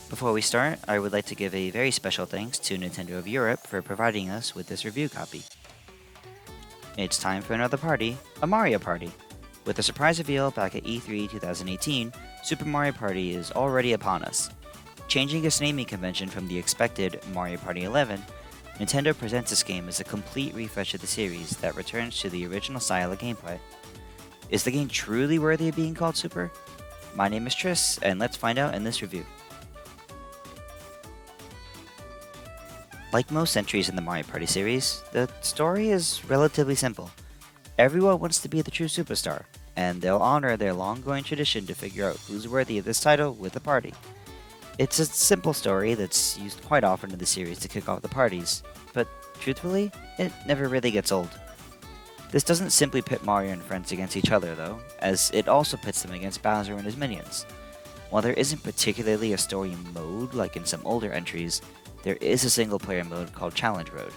Before we start, I would like to give a very special thanks to Nintendo of Europe for providing us with this review copy. It's time for another party, a Mario Party. With a surprise reveal back at E3 2018, Super Mario Party is already upon us. Changing its naming convention from the expected Mario Party 11, Nintendo presents this game as a complete refresh of the series that returns to the original style of gameplay. Is the game truly worthy of being called Super? My name is Tris, and let's find out in this review. Like most entries in the Mario Party series, the story is relatively simple. Everyone wants to be the true superstar, and they'll honor their long-going tradition to figure out who's worthy of this title with the party. It's a simple story that's used quite often in the series to kick off the parties, but truthfully, it never really gets old. This doesn't simply pit Mario and friends against each other though, as it also pits them against Bowser and his minions. While there isn't particularly a story mode like in some older entries, there is a single-player mode called Challenge Road,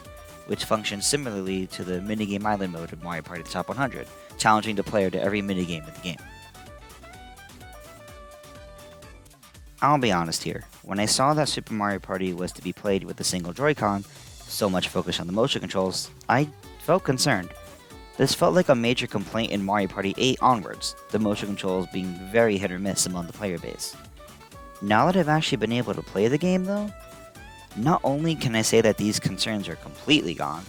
which functions similarly to the minigame island mode of Mario Party Top 100, challenging the player to every minigame in the game. I'll be honest here, when I saw that Super Mario Party was to be played with a single Joy-Con, so much focus on the motion controls, I felt concerned. This felt like a major complaint in Mario Party 8 onwards, the motion controls being very hit or miss among the player base. Now that I've actually been able to play the game though, not only can I say that these concerns are completely gone,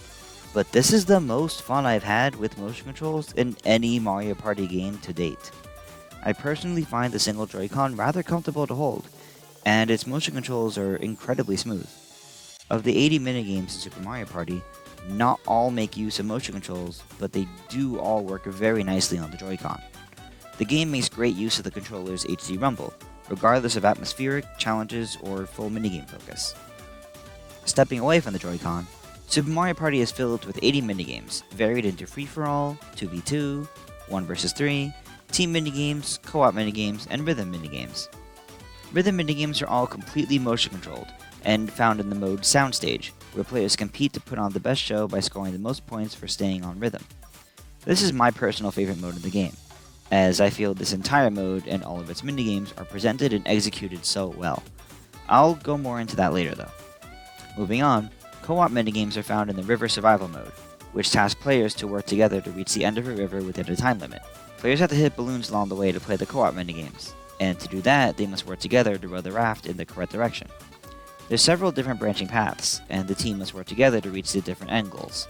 but this is the most fun I've had with motion controls in any Mario Party game to date. I personally find the single Joy-Con rather comfortable to hold, and its motion controls are incredibly smooth. Of the 80 minigames in Super Mario Party, not all make use of motion controls, but they do all work very nicely on the Joy-Con. The game makes great use of the controller's HD rumble, regardless of atmospheric, challenges, or full minigame focus. Stepping away from the Joy-Con, Super Mario Party is filled with 80 minigames, varied into free-for-all, 2v2, 1 vs 3, team minigames, co-op minigames, and rhythm minigames. Rhythm minigames are all completely motion controlled, and found in the mode Soundstage, where players compete to put on the best show by scoring the most points for staying on rhythm. This is my personal favorite mode in the game, as I feel this entire mode and all of its minigames are presented and executed so well. I'll go more into that later though. Moving on, co-op minigames are found in the River Survival mode, which tasks players to work together to reach the end of a river within a time limit. Players have to hit balloons along the way to play the co-op minigames, and to do that, they must work together to row the raft in the correct direction. There's several different branching paths, and the team must work together to reach the different end goals.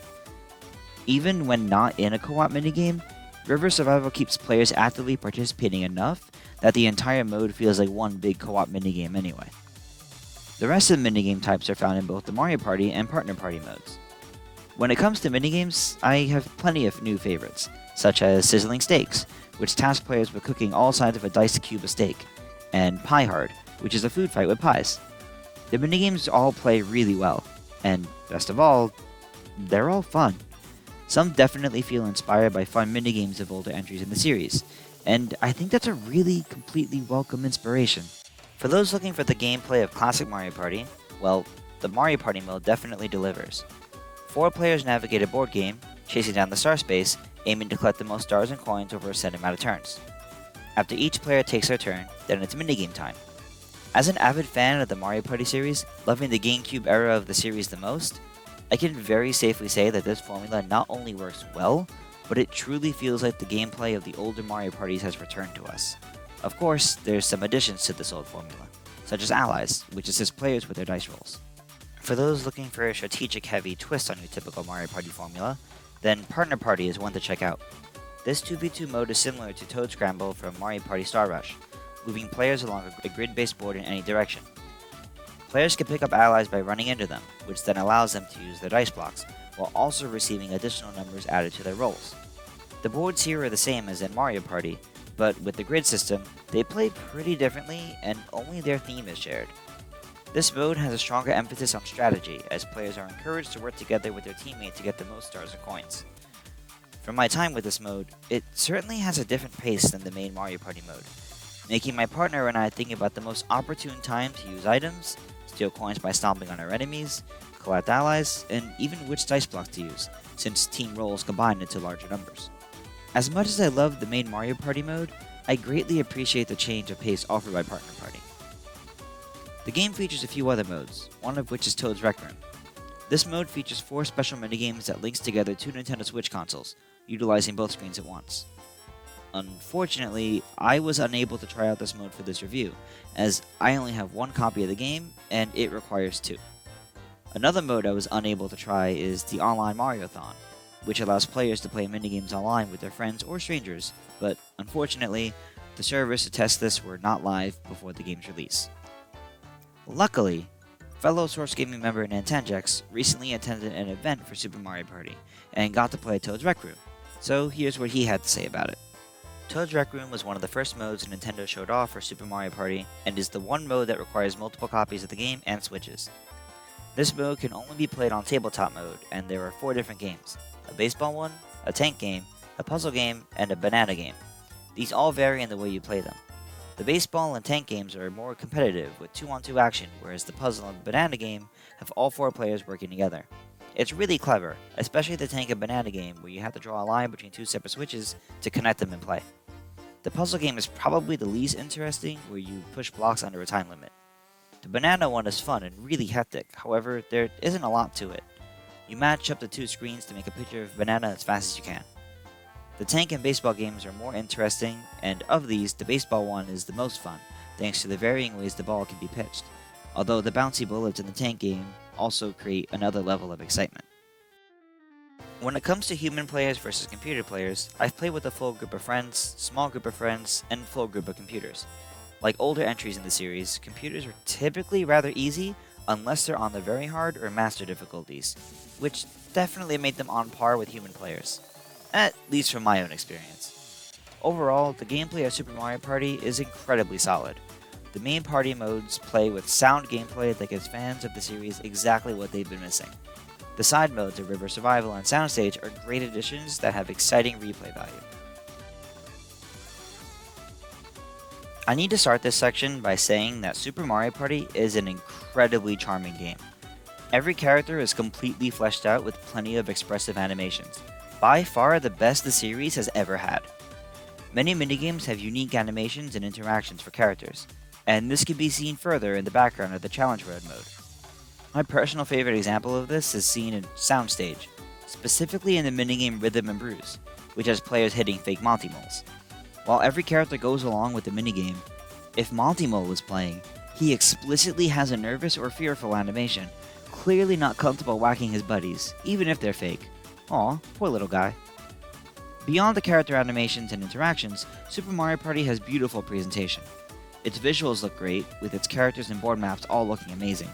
Even when not in a co-op minigame, River Survival keeps players actively participating enough that the entire mode feels like one big co-op minigame anyway. The rest of the minigame types are found in both the Mario Party and Partner Party modes. When it comes to minigames, I have plenty of new favorites, such as Sizzling Steaks, which tasks players with cooking all sides of a diced cube of steak, and Pie Hard, which is a food fight with pies. The minigames all play really well, and best of all, they're all fun. Some definitely feel inspired by fun minigames of older entries in the series, and I think that's a really completely welcome inspiration. For those looking for the gameplay of classic Mario Party, well, the Mario Party mode definitely delivers. 4 players navigate a board game, chasing down the star space, aiming to collect the most stars and coins over a set amount of turns. After each player takes their turn, then it's minigame time. As an avid fan of the Mario Party series, loving the GameCube era of the series the most, I can very safely say that this formula not only works well, but it truly feels like the gameplay of the older Mario Parties has returned to us. Of course, there's some additions to this old formula, such as allies, which assist players with their dice rolls. For those looking for a strategic-heavy twist on your typical Mario Party formula, then Partner Party is one to check out. This 2v2 mode is similar to Toad Scramble from Mario Party Star Rush, moving players along a grid-based board in any direction. Players can pick up allies by running into them, which then allows them to use their dice blocks, while also receiving additional numbers added to their rolls. The boards here are the same as in Mario Party, but with the grid system, they play pretty differently and only their theme is shared. This mode has a stronger emphasis on strategy, as players are encouraged to work together with their teammate to get the most stars and coins. From my time with this mode, it certainly has a different pace than the main Mario Party mode, making my partner and I think about the most opportune time to use items, steal coins by stomping on our enemies, collect allies, and even which dice blocks to use, since team rolls combine into larger numbers. As much as I love the main Mario Party mode, I greatly appreciate the change of pace offered by Partner Party. The The game features a few other modes, one of which is Toad's Rec Room. This mode features 4 special minigames that links together 2 Nintendo Switch consoles, utilizing both screens at once. Unfortunately, I was unable to try out this mode for this review, as I only have 1 copy of the game, and it requires 2. Another mode I was unable to try is the Online Mariothon, which allows players to play minigames online with their friends or strangers, but unfortunately, the servers to test this were not live before the game's release. Luckily, fellow Source Gaming member Nintenjex recently attended an event for Super Mario Party and got to play Toad's Rec Room, so here's what he had to say about it. Toad's Rec Room was one of the first modes Nintendo showed off for Super Mario Party and is the one mode that requires multiple copies of the game and switches. This mode can only be played on tabletop mode, and there are 4 different games: a baseball one, a tank game, a puzzle game, and a banana game. These all vary in the way you play them. The baseball and tank games are more competitive with 2-on-2 action, whereas the puzzle and banana game have all 4 players working together. It's really clever, especially the tank and banana game where you have to draw a line between 2 separate switches to connect them in play. The puzzle game is probably the least interesting, where you push blocks under a time limit. The banana one is fun and really hectic, however, there isn't a lot to it. You match up the 2 screens to make a picture of a banana as fast as you can. The tank and baseball games are more interesting, and of these, the baseball one is the most fun, thanks to the varying ways the ball can be pitched, although the bouncy bullets in the tank game also create another level of excitement. When it comes to human players versus computer players, I've played with a full group of friends, small group of friends, and full group of computers. Like older entries in the series, computers are typically rather easy unless they're on the very hard or master difficulties, which definitely made them on par with human players, at least from my own experience. Overall, the gameplay of Super Mario Party is incredibly solid. The main party modes play with sound gameplay that gives fans of the series exactly what they've been missing. The side modes of River Survival and Soundstage are great additions that have exciting replay value. I need to start this section by saying that Super Mario Party is an incredibly charming game. Every character is completely fleshed out with plenty of expressive animations, by far the best the series has ever had. Many minigames have unique animations and interactions for characters, and this can be seen further in the background of the Challenge Road mode. My personal favorite example of this is seen in Soundstage, specifically in the minigame Rhythm and Bruise, which has players hitting fake Monty Moles. While every character goes along with the minigame, if Monty Mole is playing, he explicitly has a nervous or fearful animation, clearly not comfortable whacking his buddies, even if they're fake. Aw, poor little guy. Beyond the character animations and interactions, Super Mario Party has beautiful presentation. Its visuals look great, with its characters and board maps all looking amazing.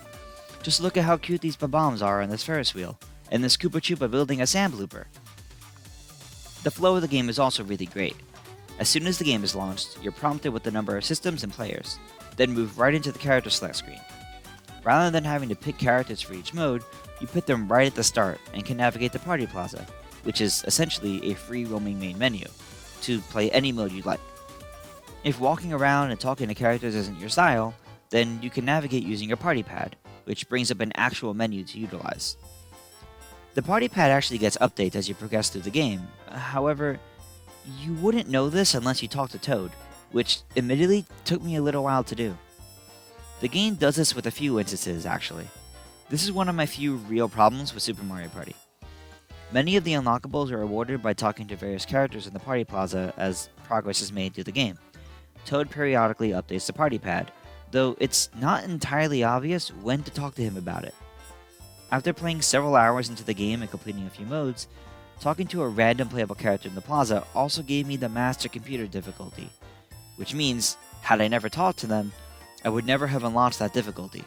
Just look at how cute these Bob-ombs are on this Ferris wheel, and this Koopa Troopa building a sand blooper. The flow of the game is also really great. As soon as the game is launched, you're prompted with the number of systems and players, then move right into the character select screen. Rather than having to pick characters for each mode, you put them right at the start and can navigate the Party Plaza, which is essentially a free roaming main menu, to play any mode you'd like. If walking around and talking to characters isn't your style, then you can navigate using your Party Pad, which brings up an actual menu to utilize. The Party Pad actually gets updates as you progress through the game, however, you wouldn't know this unless you talk to Toad, which admittedly took me a little while to do. The game does this with a few instances, actually. This is one of my few real problems with Super Mario Party. Many of the unlockables are awarded by talking to various characters in the Party Plaza as progress is made through the game. Toad periodically updates the Party Pad, though it's not entirely obvious when to talk to him about it. After playing several hours into the game and completing a few modes, talking to a random playable character in the plaza also gave me the Master Computer difficulty, which means, had I never talked to them, I would never have unlocked that difficulty.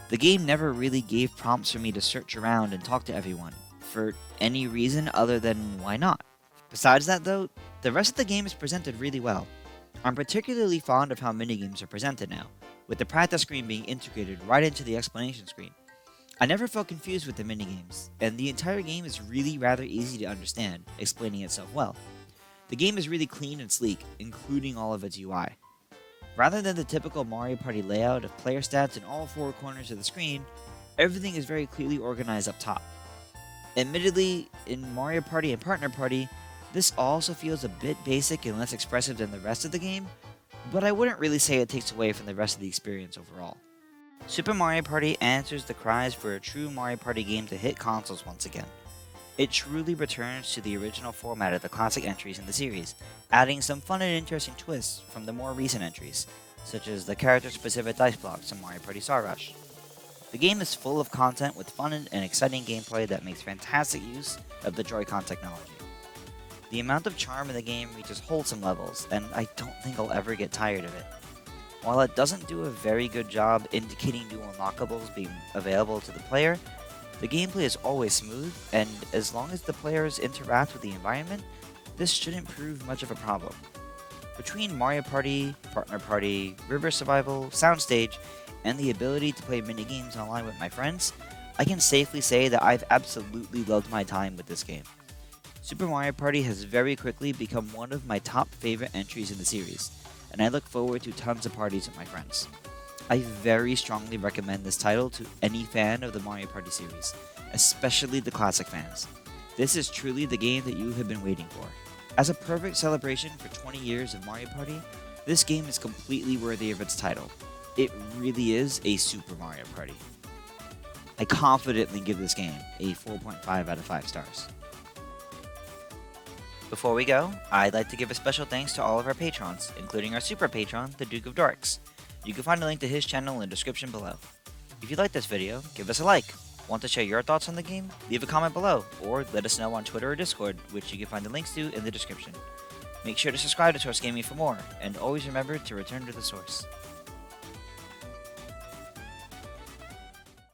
The game never really gave prompts for me to search around and talk to everyone, for any reason other than why not. Besides that though, the rest of the game is presented really well. I'm particularly fond of how minigames are presented now, with the practice screen being integrated right into the explanation screen. I never felt confused with the minigames, and the entire game is really rather easy to understand, explaining itself well. The game is really clean and sleek, including all of its UI. Rather than the typical Mario Party layout of player stats in all 4 corners of the screen, everything is very clearly organized up top. Admittedly, in Mario Party and Partner Party, this also feels a bit basic and less expressive than the rest of the game, but I wouldn't really say it takes away from the rest of the experience overall. Super Mario Party answers the cries for a true Mario Party game to hit consoles once again. It truly returns to the original format of the classic entries in the series, adding some fun and interesting twists from the more recent entries, such as the character-specific dice blocks in Mario Party Star Rush. The game is full of content with fun and exciting gameplay that makes fantastic use of the Joy-Con technology. The amount of charm in the game reaches wholesome levels, and I don't think I'll ever get tired of it. While it doesn't do a very good job indicating new unlockables being available to the player, the gameplay is always smooth, and as long as the players interact with the environment, this shouldn't prove much of a problem. Between Mario Party, Partner Party, River Survival, Soundstage, and the ability to play minigames online with my friends, I can safely say that I've absolutely loved my time with this game. Super Mario Party has very quickly become one of my top favorite entries in the series, and I look forward to tons of parties with my friends. I very strongly recommend this title to any fan of the Mario Party series, especially the classic fans. This is truly the game that you have been waiting for. As a perfect celebration for 20 years of Mario Party, this game is completely worthy of its title. It really is a Super Mario Party. I confidently give this game a 4.5 out of 5 stars. Before we go, I'd like to give a special thanks to all of our patrons, including our super patron, the Duke of Dorks. You can find a link to his channel in the description below. If you like this video, give us a like. Want to share your thoughts on the game? Leave a comment below, or let us know on Twitter or Discord, which you can find the links to in the description. Make sure to subscribe to Source Gaming for more, and always remember to return to the source.